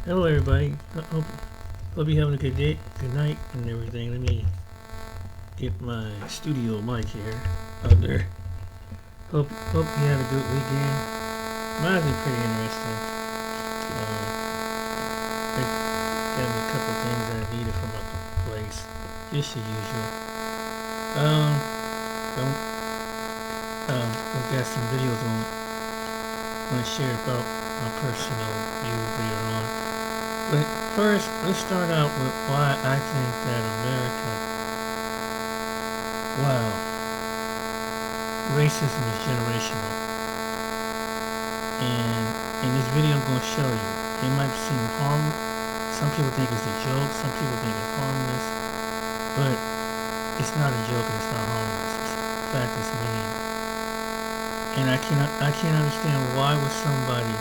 Hello, everybody. Hope you're having a good day, good night, and everything. Let me get my studio mic here out there. Hope you had a good weekend. Mine's been pretty interesting. They got me a couple things I needed from my place, just as usual. Um, I'm, I've got some videos I want to share about my personal views later on. But first, let's start out with why I think that America, wow, racism is generational. And in this video, I'm going to show you. It might seem harmless. Some people think it's a joke. Some people think it's harmless. But it's not a joke and it's not harmless. In fact, it's mean. And I can't understand why would somebody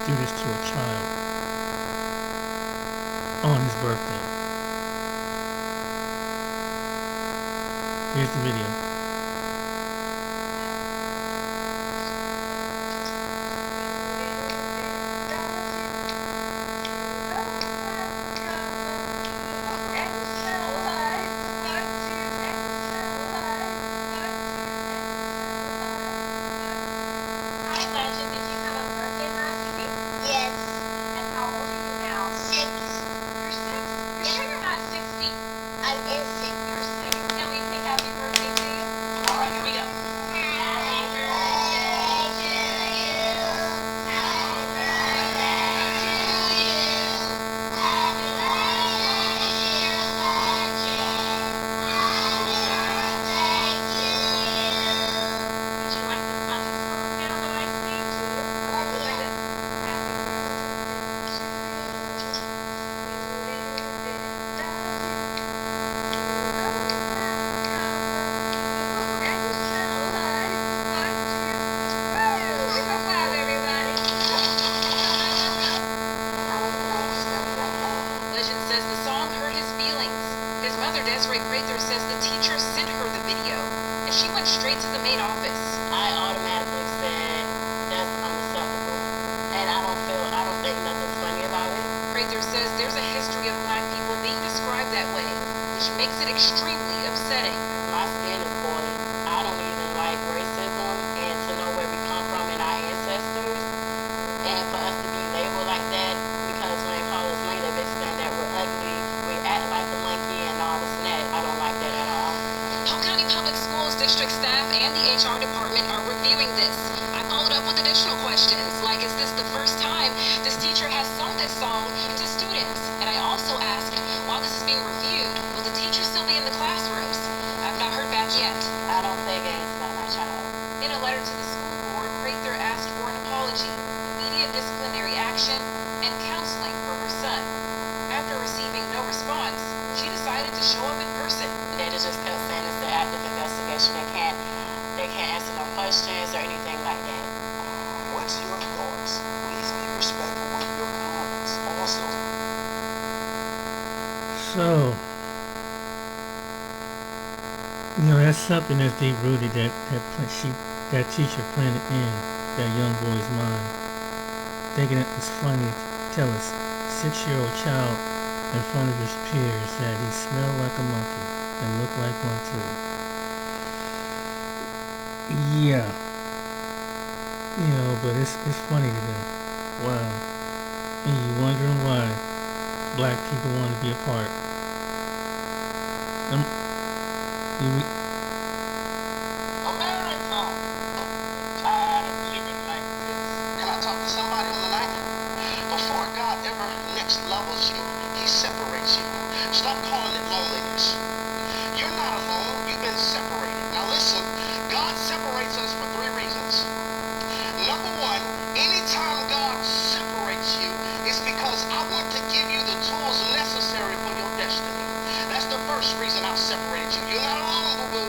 do this to a child on his birthday. Here's the video. Desiree Prather says the teacher sent her the video, and she went straight to the main office. I automatically said that's unacceptable, and I don't think nothing's funny about it. Prather says there's a history of Black people being described that way, which makes it extremely upsetting. My skin is boiling. I don't even like racism, and to know where we come from and our ancestors, and for us to be labeled like that, because when they call us lame, they saying that we're ugly, we act like a monkey, and all this and that. I don't like that at all. Polk County Public Schools district staff and the HR department are reviewing this. I followed up with additional questions, like is this the first time this teacher has sung this song to students? And I also asked, while this is being reviewed, will the teacher still be in the classrooms? I've not heard back yet. I don't think it's about my child. In a letter to the school board, Prather asked for an apology, immediate disciplinary action, and counseling for her son. After receiving no response, she decided to show up in person. They just kept saying it's an active investigation. They can't answer no questions or anything like that. What's your thoughts? Please be respectful with your comments. Also, So, that's something that's deep rooted that teacher planted in that young boy's mind, thinking it was funny to tell a 6-year-old child in front of his peers that he smelled like a monkey and looked like one too. Yeah, but it's funny to them. Wow, and you wondering why Black people want to be apart. You, America, tired of living like this. Can I talk to somebody on the line? Before God ever next levels you, He separates you. Stop calling it loneliness. You're not alone. You've been separated. Now listen, God separates us for 3 reasons. Number 1, anytime God separates you, it's because I want to give you the tools necessary for your destiny. That's the first reason I've separated you. You're not alone, boo-boo.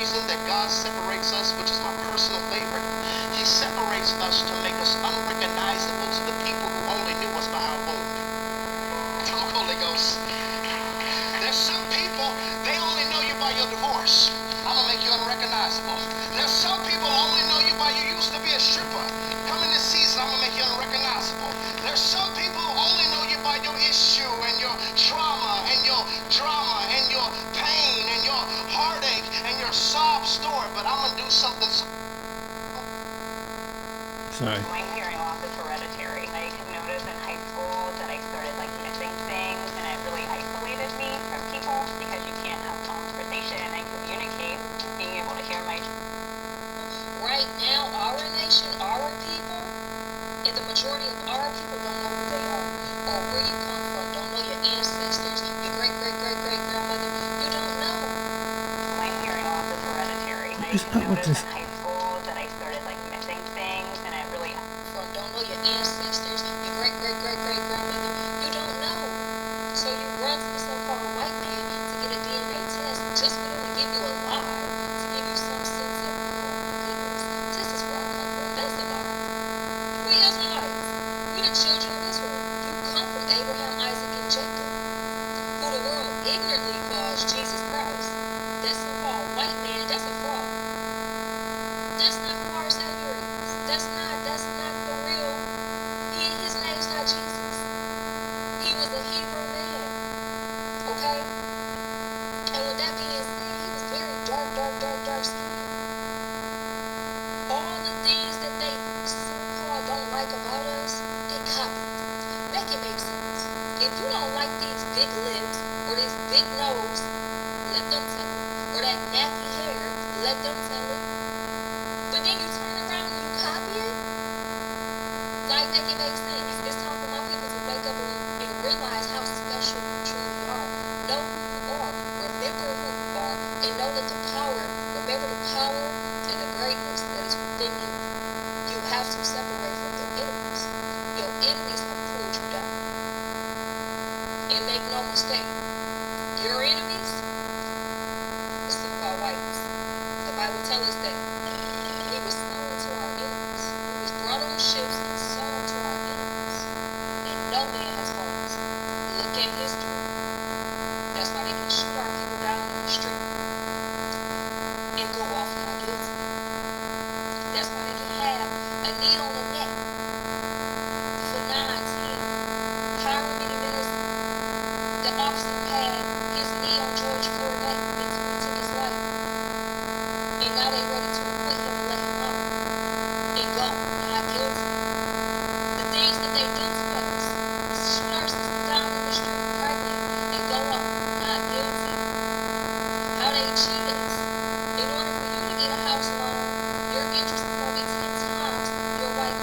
reason that God separates us, which is my personal favorite. He separates us to make us unrecognizable to the people who only knew us by our wound. Come on, Holy Ghost. There's some people, they only know you by your divorce. I'm going to make you unrecognizable. There's some people only know you by you used to be a stripper. Coming this season, I'm going to make you unrecognizable. There's some people who only know you by your issue and your trauma and your drama and your pain and your heartache and your sob story. But I'm going to do something. Sorry. My hearing loss is hereditary. I noticed in high school that I started like missing things, and it really isolated me from people because you can't have conversation and communicate. Being able to hear my Right now, our nation, our people, and the majority of our people don't know who they are or where you come from, don't know your ancestors, your great-great-great-great-grandmother. You don't know. my hearing loss is hereditary. I It's not what noticed this. in high school that I started like missing things, and it really From don't know your ancestors, your great-great-great-great-grandmother. You don't know. So you run to the so-called white man to get a DNA test just for them to give you a lie, to give you some sense of, oh my goodness, this is where I come from. That's a lie. We Israelites, we the children of Israel. You come from Abraham, Isaac, and Jacob, who the world ignorantly calls Jesus Christ. That so-called white man, that's a fraud. That's not who our Savior is. That's not the real. His name's not Jesus. He was a Hebrew man. Okay? And with that being said, he was very dark skinned. All the things that they so-called don't like about us, they copy. Make it make sense. If you don't like these big lips or this big nose, let them tell it. Or that nappy hair, let them tell it. But then you turn around and you copy it? Like, make it make sense. It's time for my people to wake up and realize how special you truly are. Know who you are. Remember who you are. And know that remember the power and the greatness that is within you. You have to separate from your enemies. Your enemies have pulled you down. And make no mistake, your enemies, the so-called whites. The Bible tells us that we were sown to our enemies. We was brought on ships and sown to our enemies. And no man has homes. Look at history. That's why they can shoot our people down in the street and go off not guilty. That's why they can have a knee on the neck for 9, 10. However many minutes the officer had his knee on George Floyd's neck until he took his life. And now they ready to acquit him and let him out. And go not guilty. The things that they do to us, shoot our sisters down in the street pregnant and go up not guilty. How they cheat us. In order for you to get a house loan, your interest is going to be 10 times your white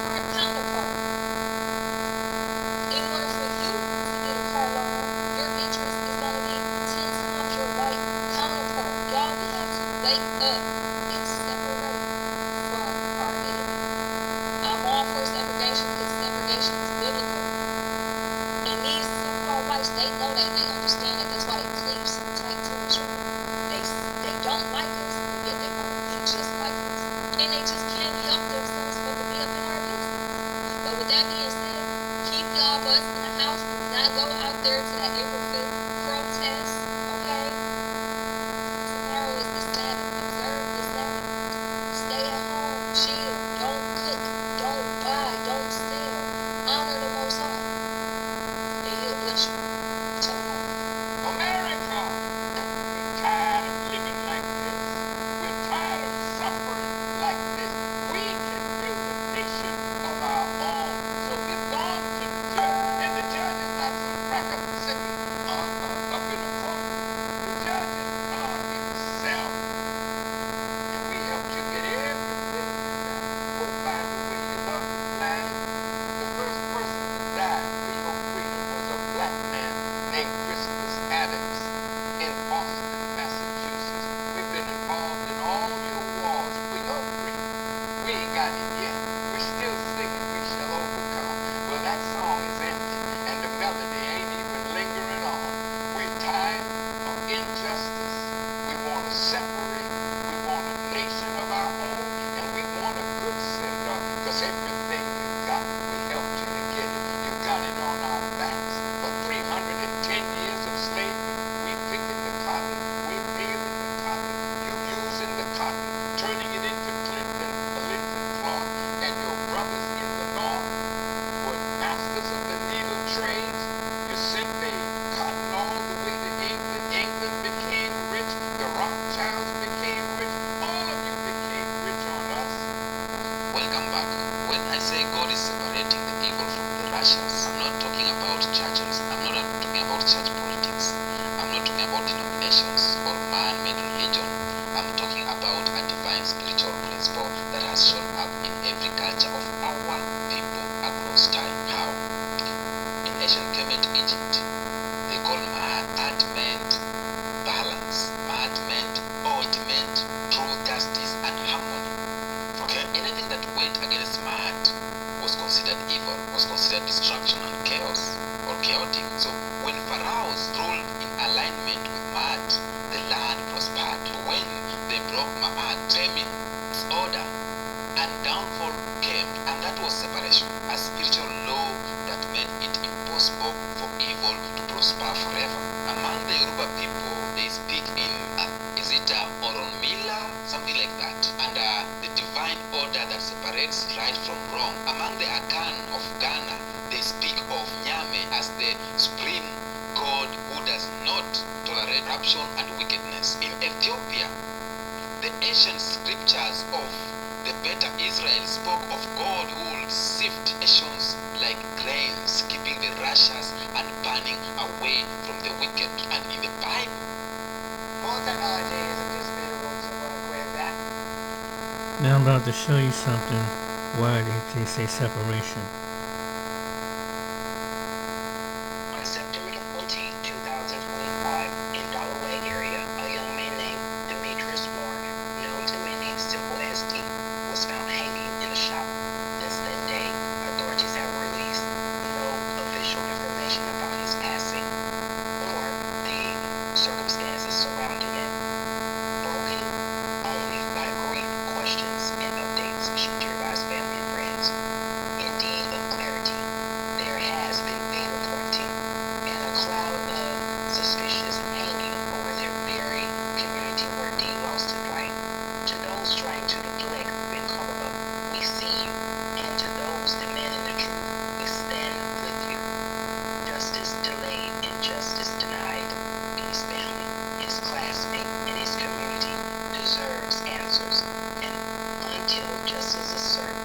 say God is separating the evil from the righteous, I'm not talking about churches. I'm not talking about church politics. I'm not talking about denominations or man-made religion. I'm talking about a divine spiritual principle that has shown up in every culture of our people across time. How? In ancient Kemet Egypt, they call Ma'at meant balance. Ma'at meant, it meant true justice and harmony. Okay? Anything that went against Ma'at was considered evil, was considered destruction and chaos or chaotic. So when pharaohs ruled in alignment with Ma'at, the land prospered. When they broke Ma'at, famine, disorder, and downfall came, and that was separation, a spiritual law that made it impossible for evil to prosper forever. Among the Yoruba people, they speak in Orunmila, something like that, and the divine order that separates right from wrong. Among the Akan of Ghana, they speak of Nyame as the supreme God who does not tolerate corruption and wickedness. In Ethiopia, the ancient scriptures of the Beta Israel spoke of God who would sift nations like grains, keeping the righteous and burning away from the wicked. And in the Bible, All technology isn't disputable, so we'll agree with that. Now I'm about to show you something why they say separation. On September 14, 2025, in Galloway area, a young man named Demetrius Moore, known to many Simple SD, was found hanging in a shop. Since that day, authorities have released no official information about his passing or the circumstances surrounding it. Broken only by grief, questions, and updates should jeopardize family and friends. In deed of clarity, there has been finger pointing and a cloud of suspicious hanging over their very community where Dean lost his life. To those trying to deflect and cover up, we see you, and to those demanding the truth, we stand with you. Justice delayed and justice denied. His family, his classmate, and his community deserves answers, and until justice is certain,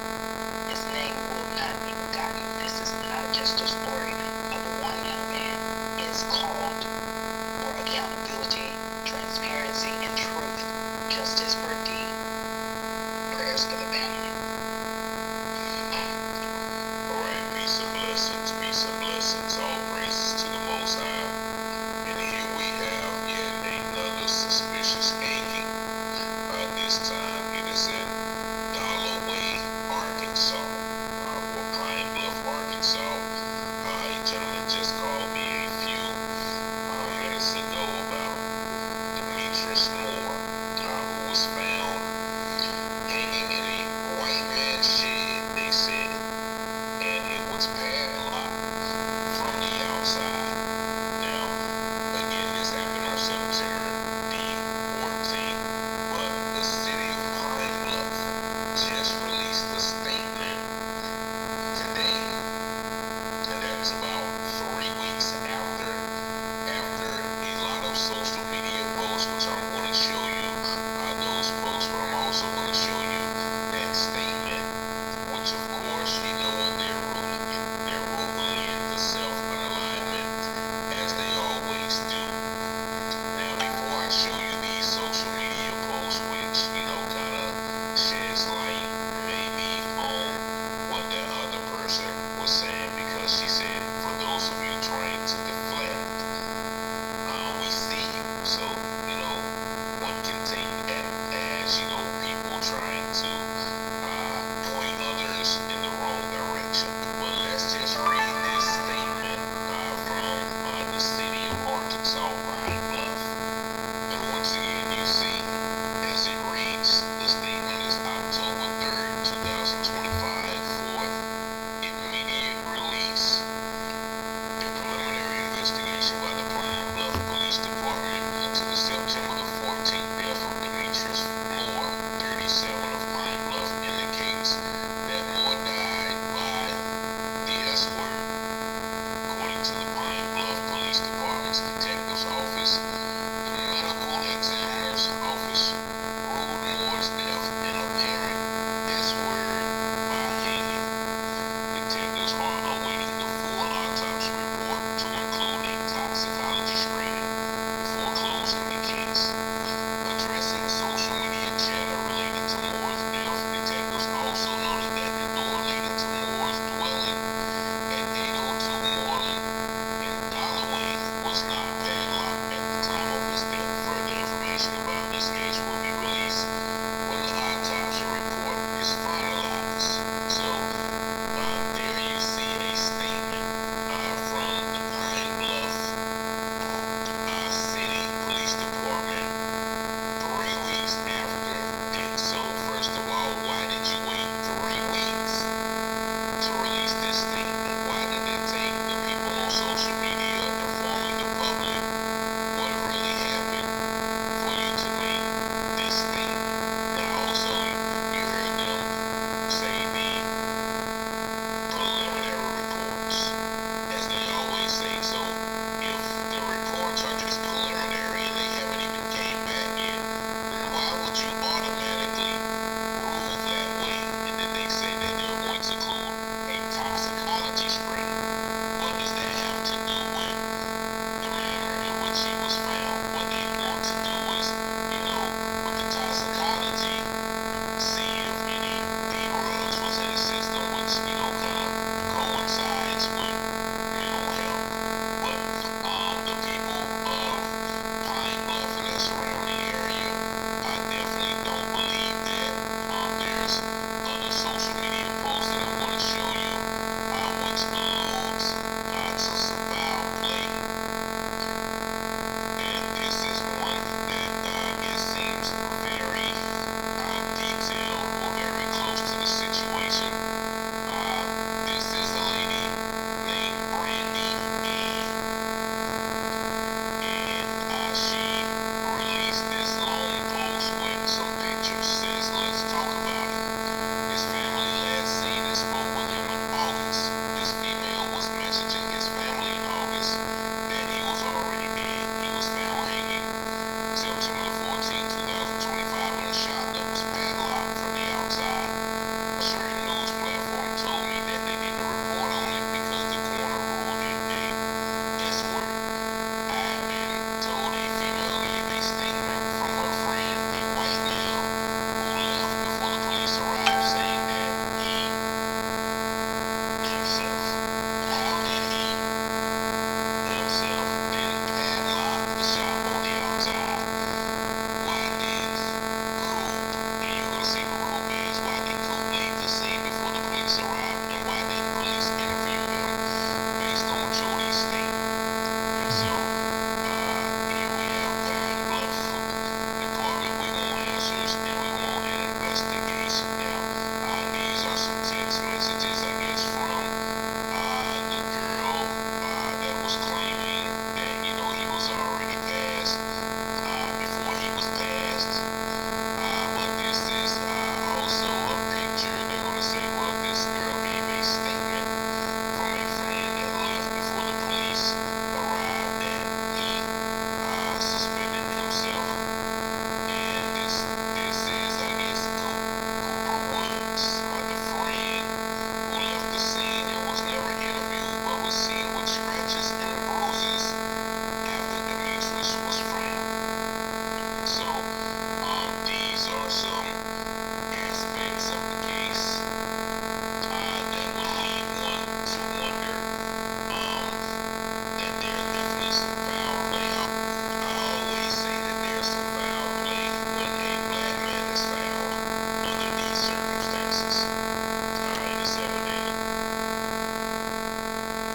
his name will not be forgotten. This is not just a story of one young man. It's called for accountability, transparency, and truth. Justice for D. Prayers for the family. Alright, peace and blessings, all praises to the Most High. And here we have yet another suspicious hanging. This time it is in Galloway, Arkansas, or Pine Bluff, Arkansas. A gentleman just called me a few minutes ago about Demetrius Moore, who was found hanging in a white man's shed, they said, and it was padlocked from the outside. Now, again, this happened on September the 14th, but the city of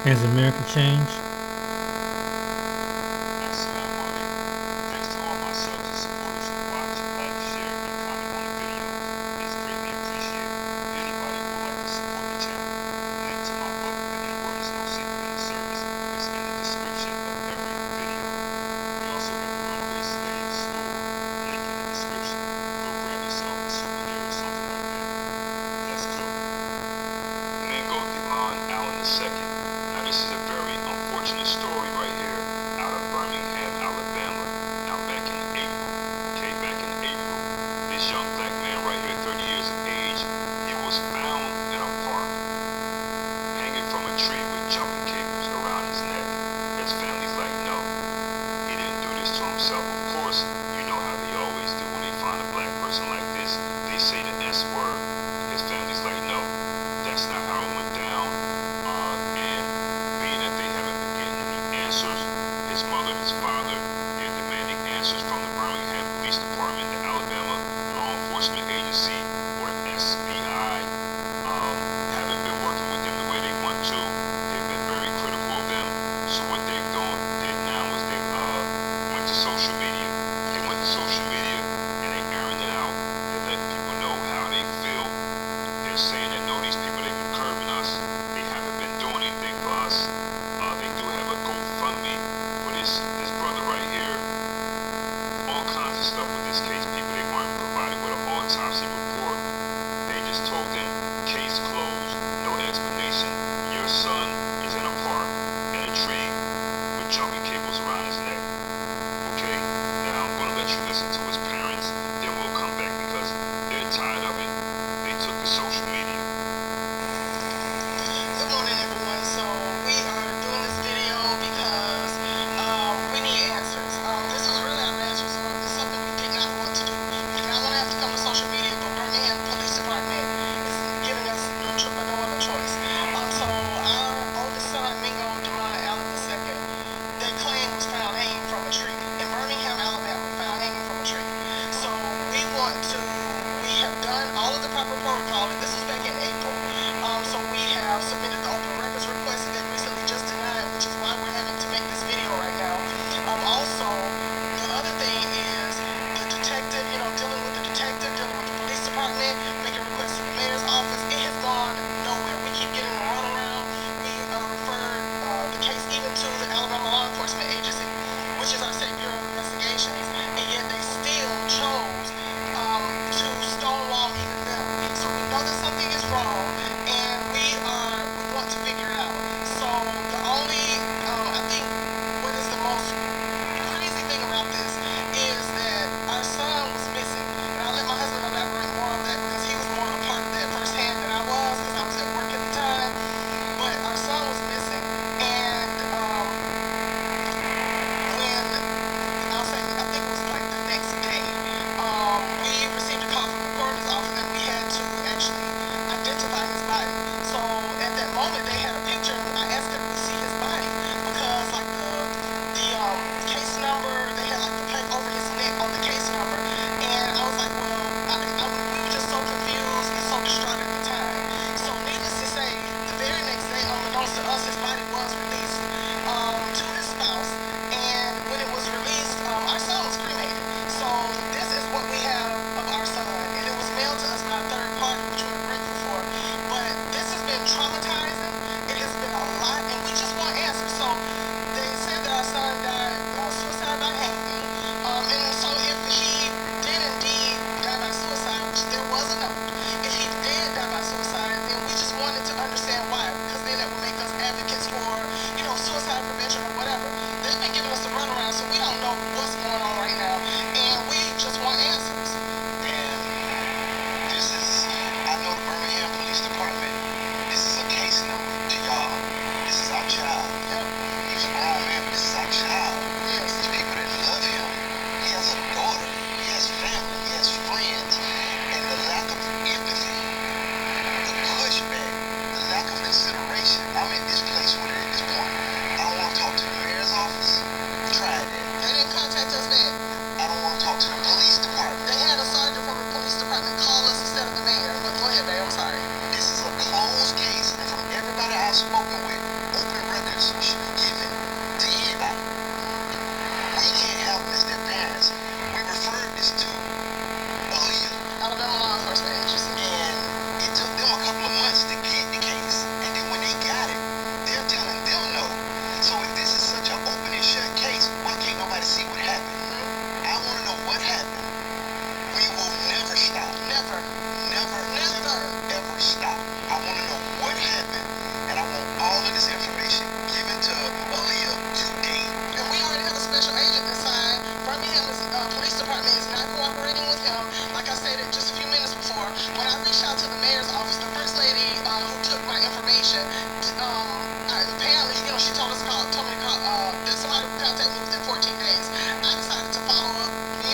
Has America changed? Assalamu alaikum. Thanks to all my subs and supporters who watch, like, share, and comment on the videos. It's greatly appreciated. Anybody who would like to support the channel, link to my book, The N-Word is No Secret in the Service, is in the description of every video. We also have the Runaway Slave store, link in the description. Go grab yourself a souvenir or something like that. Let's go. Mingo Delon Allen II. Now this is a very unfortunate story right here out of Birmingham, Alabama. Now back in April, this young black man right here, 30 years of age, he was found in a park, hanging from a tree with jumping cables around his neck. His family's like, no, he didn't do this to himself. Of course, you know how they always do when they find a black person like this, they say the S word. His family's like, no, that's not how it went down. And being that they haven't been getting any answers, his mother, his father, they're demanding answers from the Birmingham Police Department, the Alabama Law Enforcement Agency, or the SBI. Haven't been working with them the way they want to. They've been very critical of them. So what they've did now is they went to social media. And they airing it out. They're letting people know how they feel. They're saying that no, these people, they've been curbing us. They haven't been doing anything for us. They do have a GoFundMe for this brother right here. All kinds of stuff with this case. People, they weren't provided with an autopsy report. They just told them, case closed, no explanation. Your son is in a park, in a tree, with jumping cables around his neck. Okay, now I'm going to let you listen to his parents, then we'll come back because they're tired of it. They took to social media. Good morning, everyone. So we are doing this video because we need answers. This is really our answer. So it's something we did not want to do. We did not want to have to come to social media, but Birmingham Police Department is giving us no other choice. So our oldest son, Mingo Delon Allen II, they claim was found hanging from a tree in Birmingham, Alabama. Found hanging from a tree. So we have done all of the proper protocol, and this was back in April. So we have submitted the open records request that recently just denied, which is why we're having to make this video right now. Also, the other thing is the detective, dealing with the detective, dealing with the police department, making requests to the mayor's office. It has gone nowhere. We keep getting a runaround. We referred the case even to the Alabama Law Enforcement Agency, which is our state bureau of investigations, and yet they still chose to stonewall even them. So we know that something is wrong, and we want to figure it out. So the only, I think, what is the most crazy thing about this is that our son was missing. And I'll let my husband elaborate more on that because he was more of a part of that firsthand than I was because I was at work at the time. But our son was missing, and when I think it was like the next day, we received a call from the coroner's office that we had to actually identify his body. So at that moment, they had a picture, and I asked them to see his body because like the case number, they had like the plate over his neck on the case number, and I was like, well, we were just so confused and so distraught at the time. So needless to say, the very next day, unbeknownst to us, his body was released to his spouse, and when it was released, our son was cremated. So this is what we have of our son, and it was mailed to us by a third party, which we're grateful for. But this has been traumatizing. It has been a lot, and we just want answers. So they said that our son died suicide by hanging, and so if he did indeed die by suicide, which there was a note, if he did die by suicide, then we just wanted to understand why, because then that would make us advocates for, suicide prevention or whatever. They've been giving us the runaround, so we don't know what's going on right now, and we just want answers. And I know the Birmingham Police Department, this is a case number to y'all. This is our child. Yep. He's a grown man, but this is our child. Yes. There's people that love him. He has a daughter. He has family. He has friends. And the lack of information. Apparently, she told me to call, that somebody would contact me within 14 days. I decided to follow up, me,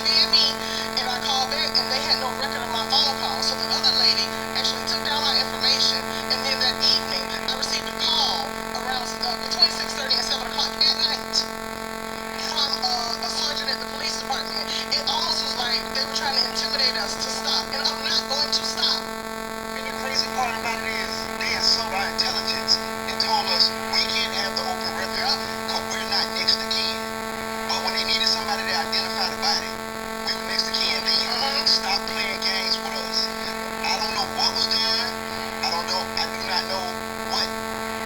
and I called back, and they had no record of my phone call. So the other lady actually took down my information, and then that evening, I received a call around between 6:30 and 7 o'clock at night from a sergeant at the police department. It almost was like they were trying to intimidate us to stop, and I'm not going to stop. And the crazy part about it is they insulted our intelligence and told us we can't have the open record because we're not next to kin. But when they needed somebody to identify the body, we were next to kin. They stopped playing games with us. I don't know what was done. I do not know what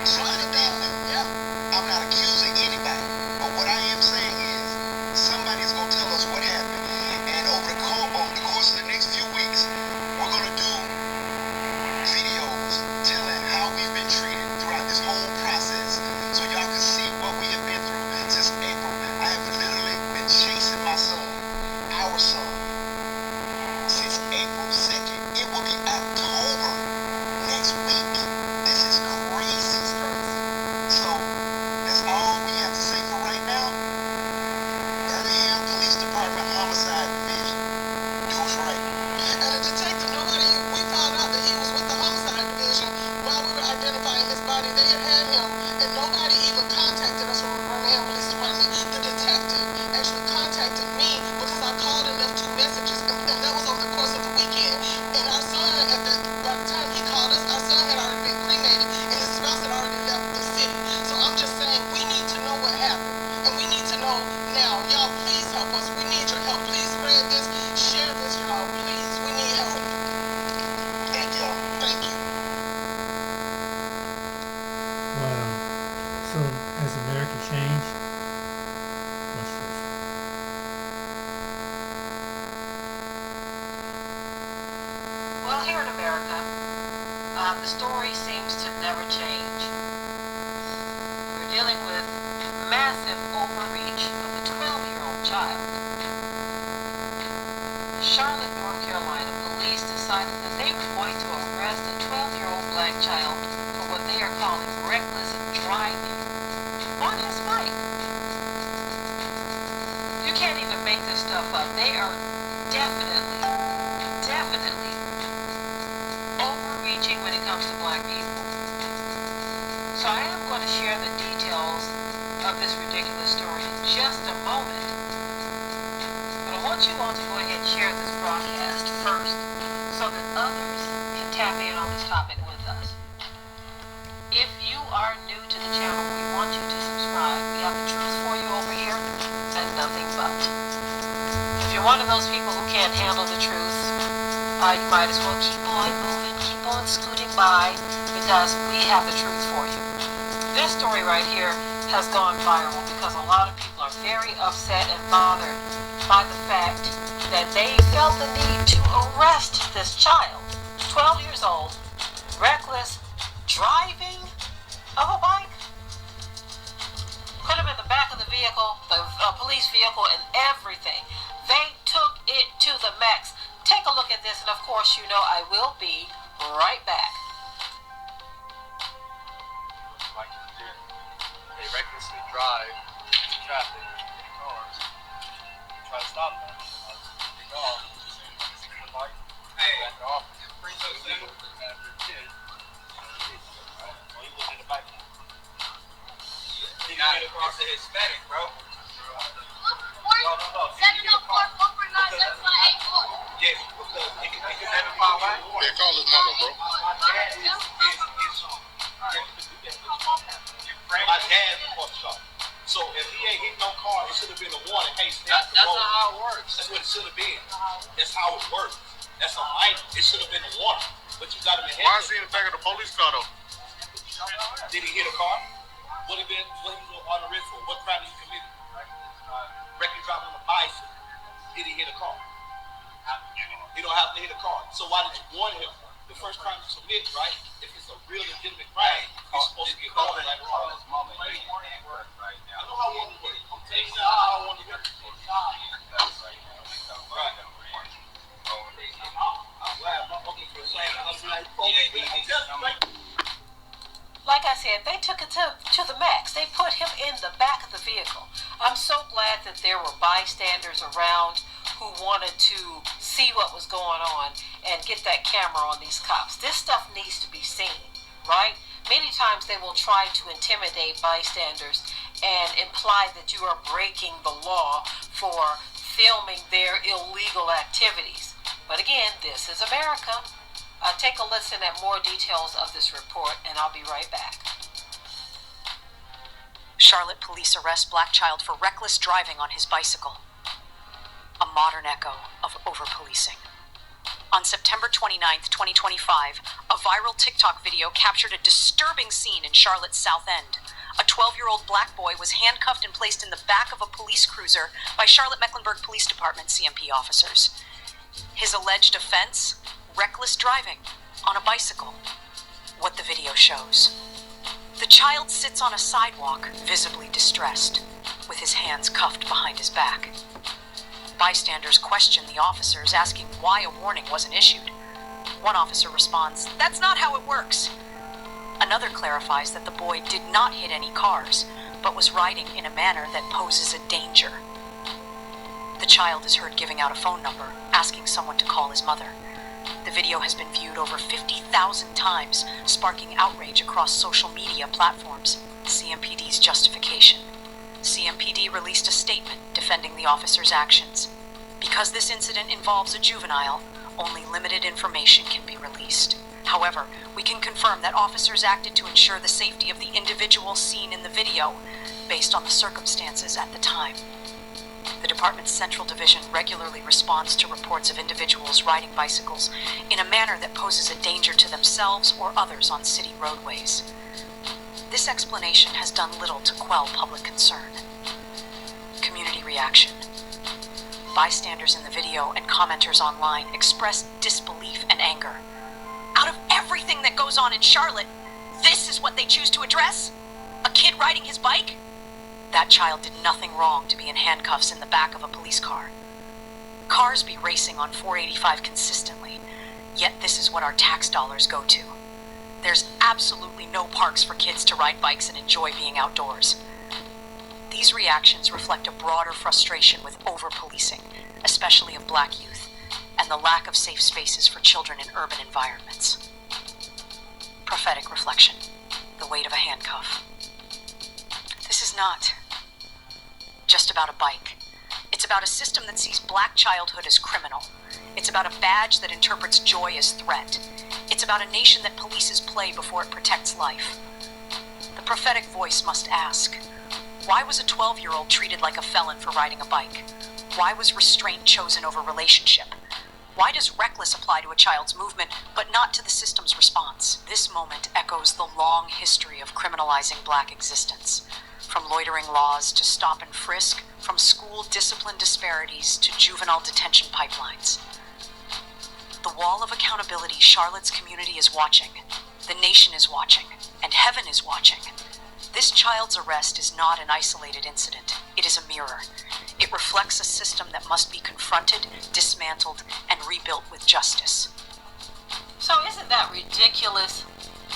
somebody did. Yeah. I'm not accusing anybody. But what I am saying is somebody's going to tell us what happened. And over the course of the next few weeks, we're going to do videos telling how we've been treated throughout this whole process so y'all can see what we have been through since April. I have literally been chasing my son, our son, since April 2nd. It will be October next week. This is crazy. So that's all we have to say for right now. Birmingham Police Department Homicide Division. Do us right. And the detective, we found out that he was with the homicide division while we were identifying his body. They had him, and nobody even contacted us from the Birmingham Police Department. The detective actually contacted me because I called and left 2 messages, and that was over the course of the weekend. And our son, by the time he called us, our son had already been cremated, and his spouse had already left the city. So I'm just saying, we need to know what happened, and we need to know now. Y'all, please help us. We need your help. Please spread this, share this, y'all. Please, we need help. Thank y'all. Thank you. Wow. So has America changed? What's this? Well, here in America, the story seems to never change. We're dealing with massive overreach of a 12-year-old child. Charlotte, North Carolina, police decided that they were going to arrest a 12-year-old black child for what they are calling reckless driving on his bike. You can't even make this stuff up. They are definitely overreaching when it comes to black people. So I am going to share the details of this ridiculous story in just a moment. But I want you all to go ahead and share this broadcast first so that others can tap in on this topic with us. If you are new to the channel, we want you to subscribe. We have the truth for you over here and nothing but. If you're one of those people who can't handle the truth, you might as well keep on moving, keep on scooting by, because we have the truth for you. This story right here has gone viral because a lot of people are very upset and bothered by the fact that they felt the need to arrest this child, 12 years old, reckless driving of a bike. Put him in the back of the vehicle, the police vehicle, and everything. They took it to the max. Take a look at this, and of course, you know I will be right back. They recklessly drive into traffic in cars. Try to stop them. Take off. Hey, back off. It's illegal for a kid. You look at the bike. He's a Hispanic, bro. Yes, because he can identify right. Yeah, call his mama, bro. My dad is my dad's a pork chop. So if he ain't hit no car, it should have been a warning. Hey, stay off the road. That's not how it works. That's what it should have been. That's how it works. That's a minor. It should have been a warning. But you got him in Why is he in the back of the police car, though? Did he hit a car? What he was on the wrist for? What crime did he commit? Reckless driving on a bicycle. Did he hit a car? He don't have to hit a car. So why did you warn him? The first crime you commit, right? If it's a real legitimate crime, you're supposed to get called like a car. I know how one works. I'm telling you now how one works. Right. I'm glad I'm looking for a sign. like I said, they took it to the max. They put him in the back of the vehicle. I'm so glad that there were bystanders around who wanted to see what was going on and get that camera on these cops. This stuff needs to be seen, right? Many times they will try to intimidate bystanders and imply that you are breaking the law for filming their illegal activities. But again, this is America. Take a listen at more details of this report, and I'll be right back. Charlotte police arrest black child for reckless driving on his bicycle. A modern echo of over-policing. On September 29th, 2025, a viral TikTok video captured a disturbing scene in Charlotte's South End. A 12-year-old black boy was handcuffed and placed in the back of a police cruiser by Charlotte-Mecklenburg Police Department CMP officers. His alleged offense? Reckless driving on a bicycle. What the video shows. The child sits on a sidewalk, visibly distressed, with his hands cuffed behind his back. Bystanders question the officers, asking why a warning wasn't issued. One officer responds, "That's not how it works." Another clarifies that the boy did not hit any cars, but was riding in a manner that poses a danger. The child is heard giving out a phone number, asking someone to call his mother. The video has been viewed over 50,000 times, sparking outrage across social media platforms. CMPD's justification. CMPD released a statement defending the officer's actions. Because this incident involves a juvenile, only limited information can be released. However, we can confirm that officers acted to ensure the safety of the individual seen in the video, based on the circumstances at the time. The department's Central Division regularly responds to reports of individuals riding bicycles in a manner that poses a danger to themselves or others on city roadways. This explanation has done little to quell public concern. Community reaction. Bystanders in the video and commenters online expressed disbelief and anger. Out of everything that goes on in Charlotte, this is what they choose to address? A kid riding his bike? That child did nothing wrong to be in handcuffs in the back of a police car. Cars be racing on 485 consistently, yet this is what our tax dollars go to. There's absolutely no parks for kids to ride bikes and enjoy being outdoors. These reactions reflect a broader frustration with over-policing, especially of black youth, and the lack of safe spaces for children in urban environments. Prophetic reflection. The weight of a handcuff. This is not just about a bike. It's about a system that sees black childhood as criminal. It's about a badge that interprets joy as threat. It's about a nation that polices play before it protects life. The prophetic voice must ask, why was a 12-year-old treated like a felon for riding a bike? Why was restraint chosen over relationship? Why does reckless apply to a child's movement, but not to the system's response? This moment echoes the long history of criminalizing black existence. From loitering laws to stop and frisk, from school discipline disparities to juvenile detention pipelines. The wall of accountability Charlotte's community is watching, the nation is watching, and heaven is watching. This child's arrest is not an isolated incident. It is a mirror. It reflects a system that must be confronted, dismantled, and rebuilt with justice. So isn't that ridiculous?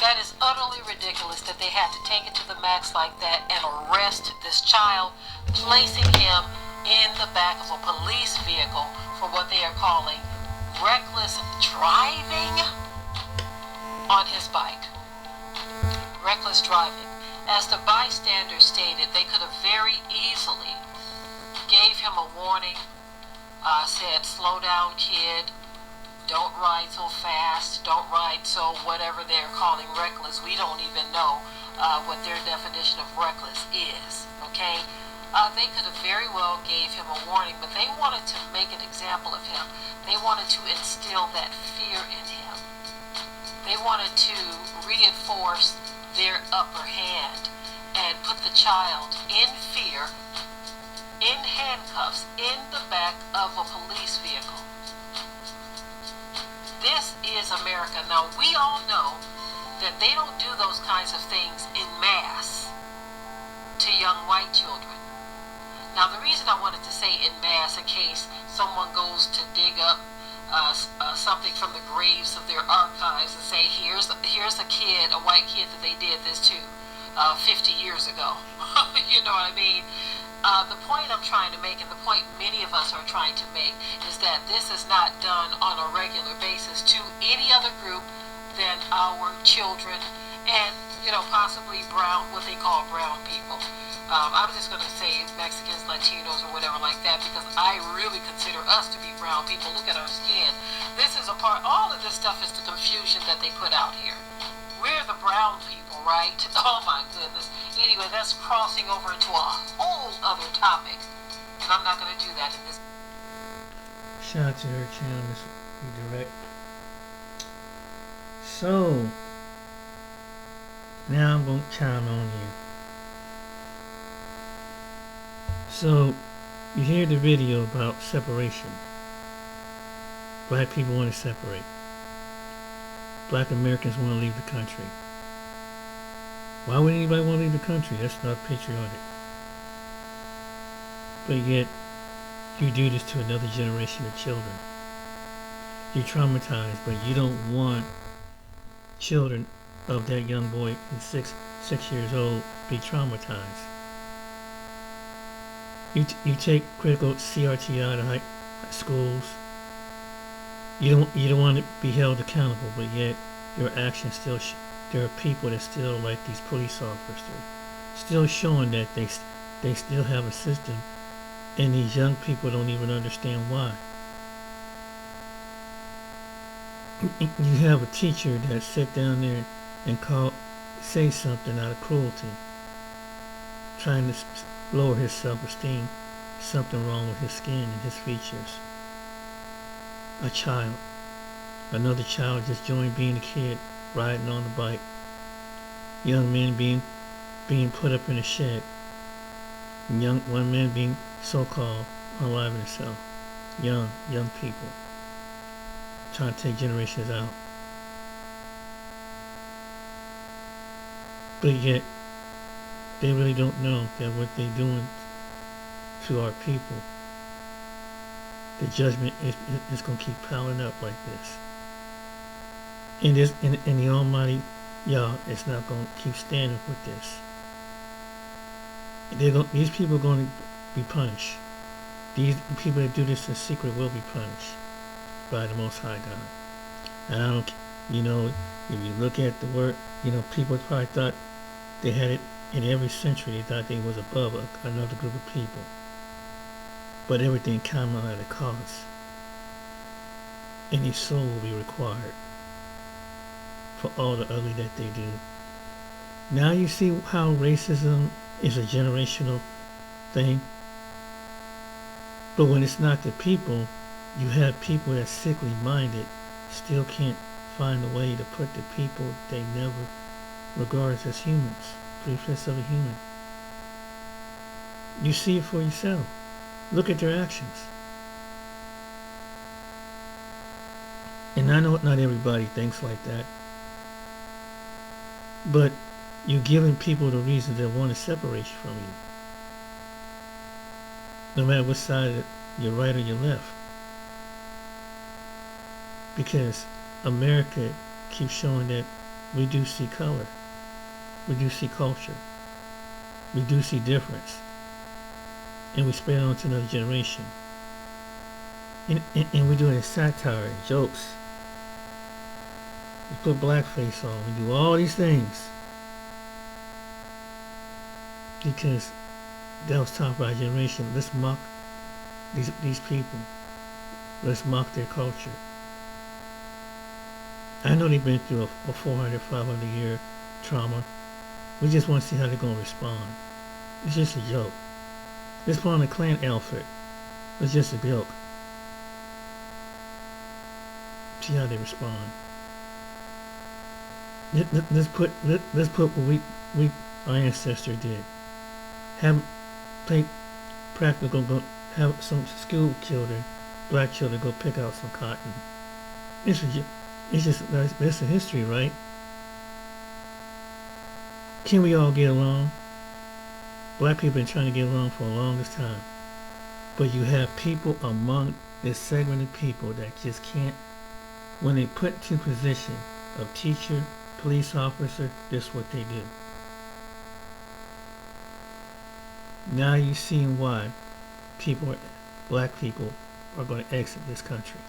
That is utterly ridiculous that they had to take it to the max like that and arrest this child, placing him in the back of a police vehicle for what they are calling reckless driving on his bike. Reckless driving. As the bystanders stated, they could have very easily gave him a warning, said, slow down, kid. Don't ride so fast, don't ride so whatever they're calling reckless. We don't even know what their definition of reckless is, okay? They could have very well gave him a warning, but they wanted to make an example of him. They wanted to instill that fear in him. They wanted to reinforce their upper hand and put the child in fear, in handcuffs, in the back of a police vehicle. This is America. Now, we all know that they don't do those kinds of things in mass to young white children. Now, the reason I wanted to say in mass, in case someone goes to dig up something from the graves of their archives and say, here's a kid, a white kid that they did this to 50 years ago. You know what I mean? The point I'm trying to make, and the point many of us are trying to make, is that this is not done on a regular basis to any other group than our children and, you know, possibly what they call brown people. I'm just going to say Mexicans, Latinos, or whatever like that, because I really consider us to be brown people. Look at our skin. This is all of this stuff is the confusion that they put out here. We're the brown people, right? Oh my goodness. Anyway, that's crossing over into a whole other topic, and I'm not going to do that in this. Shout out to her channel, Miss Redirect. So, now I'm going to chime on you. So, you hear the video about separation. Black people want to separate. Black Americans want to leave the country. Why would anybody want to leave the country? That's not patriotic. But yet, you do this to another generation of children. You're traumatized, but you don't want children of that young boy who's six years old be traumatized. You take critical CRT out of high schools. You don't want to be held accountable, but yet your actions still. There are people that still, like these police officers, still showing that they still have a system, and these young people don't even understand why. You have a teacher that sit down there and say something out of cruelty, trying to lower his self-esteem, something wrong with his skin and his features. A child, another child just joined being a kid, riding on the bike. Young men being put up in a shed. One man being so-called unalive himself. Young people trying to take generations out. But yet, they really don't know that what they're doing to our people, the judgment is going to keep piling up like this. And the Almighty, y'all, is not going to keep standing with this. These people are going to be punished. These people that do this in secret will be punished by the Most High God. And I don't, you know, if you look at the word, you know, people probably thought they had it in every century. They thought they was above another group of people. But everything came out at a cost. Any soul will be required for all the ugly that they do. Now you see how racism is a generational thing. But when it's not the people, you have people that's sickly minded, still can't find a way to put the people they never regard as humans, 3/5 of a human. You see it for yourself. Look at their actions. And I know not everybody thinks like that, but you're giving people the reason they want to separate you from you. No matter what side, you're right or you're left. Because America keeps showing that we do see color. We do see culture. We do see difference. And we spread it on to another generation. And we're doing satire and jokes. We put blackface on. We do all these things. Because that was taught by a generation. Let's mock these people. Let's mock their culture. I know they've been through a 400, 500 year trauma. We just want to see how they're going to respond. It's just a joke. Let's put on a Klan outfit. It's just a joke. See how they respond. Let's put what we our ancestors did. Have play practical. Go have some school children, black children, go pick out some cotton. It's just that's the history, right? Can we all get along? Black people have been trying to get along for the longest time. But you have people among this segment of people that just can't, when they put to position of teacher, police officer, this is what they do. Now you seen why black people are going to exit this country.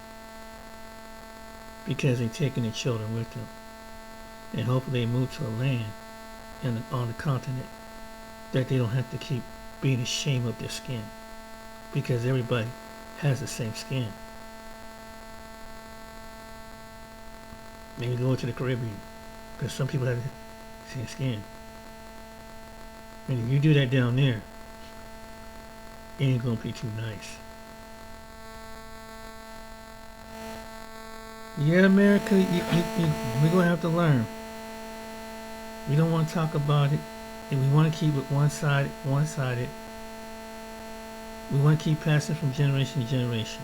Because they're taking their children with them. And hopefully they move to a land on the continent that they don't have to keep being ashamed of their skin. Because everybody has the same skin. Maybe go to the Caribbean. Because some people have the same skin. And if you do that down there, it ain't gonna be too nice. Yeah, America, we're gonna have to learn. We don't want to talk about it, and we want to keep it one-sided. We want to keep passing from generation to generation.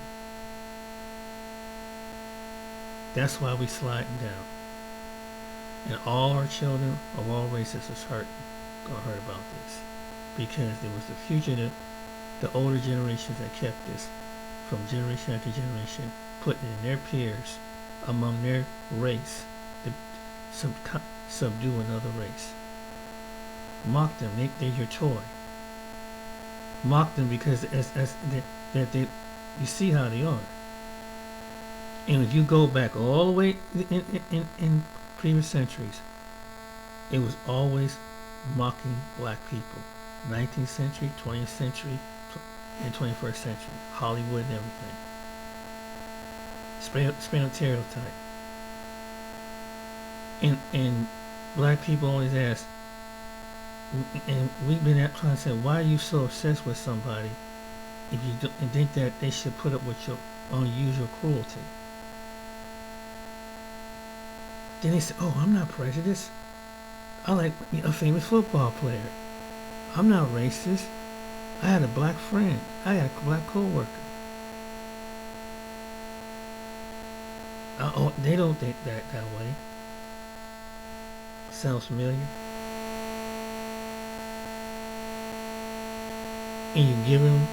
That's why we sliding down. And all our children of all races is gonna hurt about this. Because it was the future, the older generations that kept this from generation after generation, putting in their peers among their race to subdue another race. Mock them, they're your toy. Mock them because you see how they are. And if you go back all the way in previous centuries, it was always mocking black people. 19th century, 20th century, and 21st century. Hollywood and everything. Straight up stereotype. And black people always ask, and we've been trying to say, why are you so obsessed with somebody if you don't, and think that they should put up with your unusual cruelty? Then they say, oh, I'm not prejudiced. I like a famous football player. I'm not racist. I had a black friend. I had a black co-worker. Oh, they don't think that way. Sounds familiar? And you give them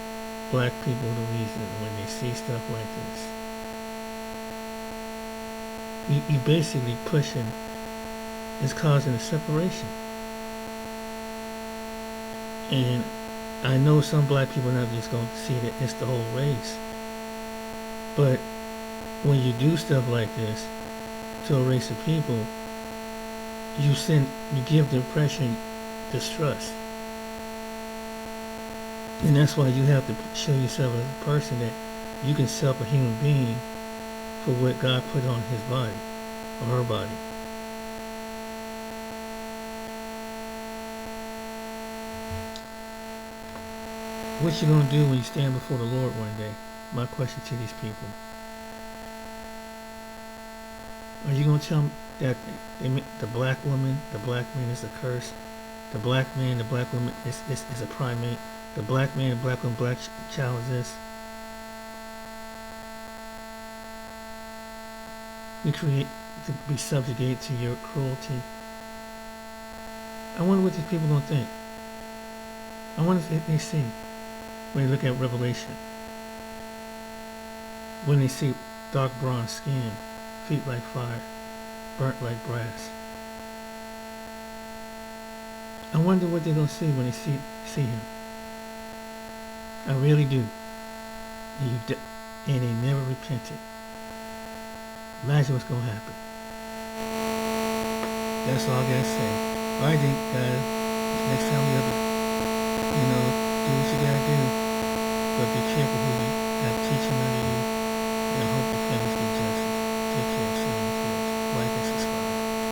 black people the reason when they see stuff like this. You basically pushing, it's causing a separation. And I know some black people are not just going to see that it's the whole race. But when you do stuff like this to a race of people, you give the impression distrust. And that's why you have to show yourself as a person that you can self a human being for what God put on his body or her body. What you gonna do when you stand before the Lord one day? My question to these people. Are you gonna tell them that the black woman, the black man is a curse? The black man, the black woman is a primate. The black man, the black woman, black child is this. We create to be subjugated to your cruelty. I wonder what these people don't think. I wonder if they see when they look at Revelation. When they see dark bronze skin, feet like fire, burnt like brass. I wonder what they're gonna see when they see him. I really do. And they never repented. Imagine what's gonna happen. That's all I gotta say. I think, guys, next time you ever, do what you gotta do, but be careful who you have teaching under you, and I hope the families get justice. Take care.